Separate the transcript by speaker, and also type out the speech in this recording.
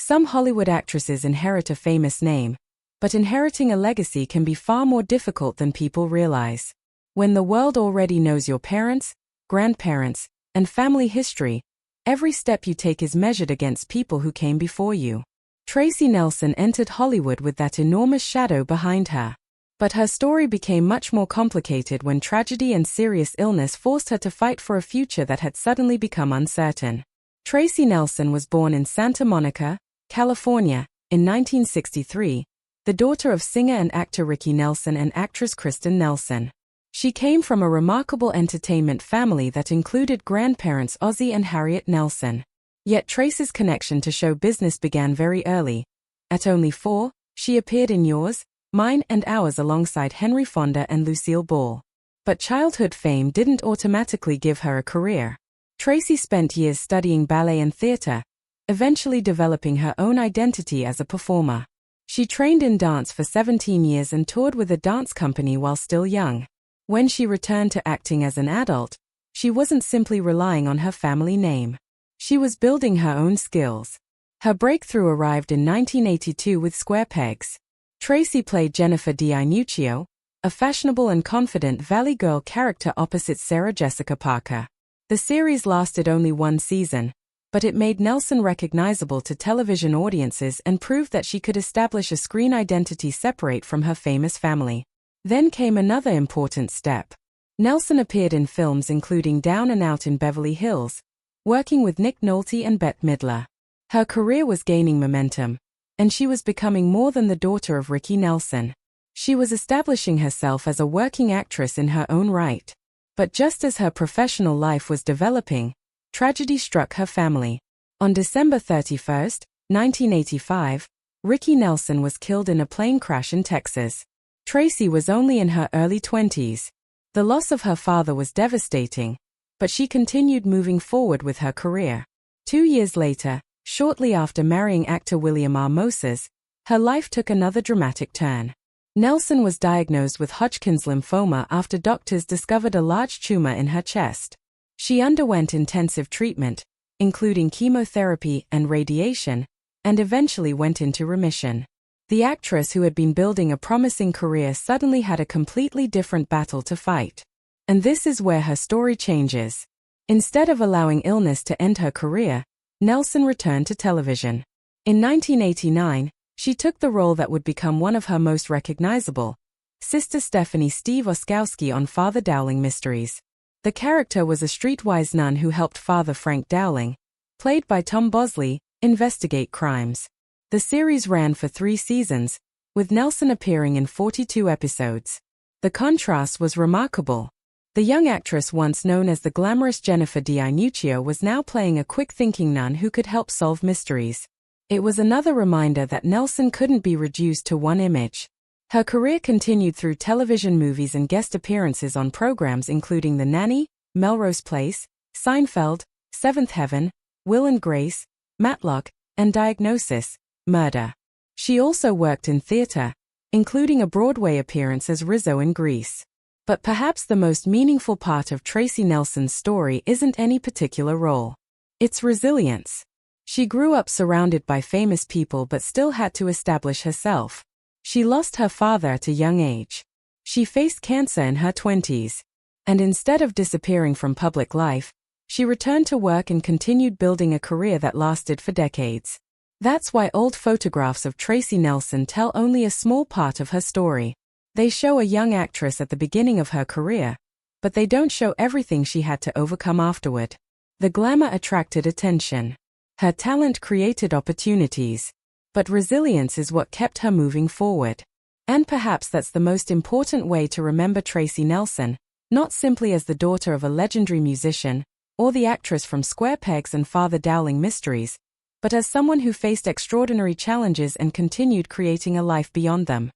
Speaker 1: Some Hollywood actresses inherit a famous name, but inheriting a legacy can be far more difficult than people realize. When the world already knows your parents, grandparents, and family history, every step you take is measured against people who came before you. Tracy Nelson entered Hollywood with that enormous shadow behind her. But her story became much more complicated when tragedy and serious illness forced her to fight for a future that had suddenly become uncertain. Tracy Nelson was born in Santa Monica, California, in 1963, the daughter of singer and actor Ricky Nelson and actress Kristen Nelson. She came from a remarkable entertainment family that included grandparents Ozzie and Harriet Nelson. Yet Tracy's connection to show business began very early. At only 4, she appeared in Yours, Mine and Ours alongside Henry Fonda and Lucille Ball. But childhood fame didn't automatically give her a career. Tracy spent years studying ballet and theater, eventually developing her own identity as a performer. She trained in dance for 17 years and toured with a dance company while still young. When she returned to acting as an adult, she wasn't simply relying on her family name. She was building her own skills. Her breakthrough arrived in 1982 with Square Pegs. Tracy played Jennifer DiNuccio, a fashionable and confident Valley Girl character opposite Sarah Jessica Parker. The series lasted only 1 season, but it made Nelson recognizable to television audiences and proved that she could establish a screen identity separate from her famous family. Then came another important step. Nelson appeared in films including Down and Out in Beverly Hills, working with Nick Nolte and Bette Midler. Her career was gaining momentum, and she was becoming more than the daughter of Ricky Nelson. She was establishing herself as a working actress in her own right. But just as her professional life was developing, tragedy struck her family. On December 31, 1985, Ricky Nelson was killed in a plane crash in Texas. Tracy was only in her early 20s. The loss of her father was devastating, but she continued moving forward with her career. 2 years later, shortly after marrying actor William R. Moses, her life took another dramatic turn. Nelson was diagnosed with Hodgkin's lymphoma after doctors discovered a large tumor in her chest. She underwent intensive treatment, including chemotherapy and radiation, and eventually went into remission. The actress who had been building a promising career suddenly had a completely different battle to fight. And this is where her story changes. Instead of allowing illness to end her career, Nelson returned to television. In 1989, she took the role that would become one of her most recognizable, Sister Stephanie Steve Oskowski on Father Dowling Mysteries. The character was a streetwise nun who helped Father Frank Dowling, played by Tom Bosley, investigate crimes. The series ran for 3 seasons, with Nelson appearing in 42 episodes. The contrast was remarkable. The young actress once known as the glamorous Jennifer DiNuccio was now playing a quick-thinking nun who could help solve mysteries. It was another reminder that Nelson couldn't be reduced to one image. Her career continued through television movies and guest appearances on programs including The Nanny, Melrose Place, Seinfeld, Seventh Heaven, Will and Grace, Matlock, and Diagnosis, Murder. She also worked in theater, including a Broadway appearance as Rizzo in Grease. But perhaps the most meaningful part of Tracy Nelson's story isn't any particular role. It's resilience. She grew up surrounded by famous people but still had to establish herself. She lost her father at a young age. She faced cancer in her 20s. And instead of disappearing from public life, she returned to work and continued building a career that lasted for decades. That's why old photographs of Tracy Nelson tell only a small part of her story. They show a young actress at the beginning of her career, but they don't show everything she had to overcome afterward. The glamour attracted attention. Her talent created opportunities. But resilience is what kept her moving forward. And perhaps that's the most important way to remember Tracy Nelson, not simply as the daughter of a legendary musician, or the actress from Square Pegs and Father Dowling Mysteries, but as someone who faced extraordinary challenges and continued creating a life beyond them.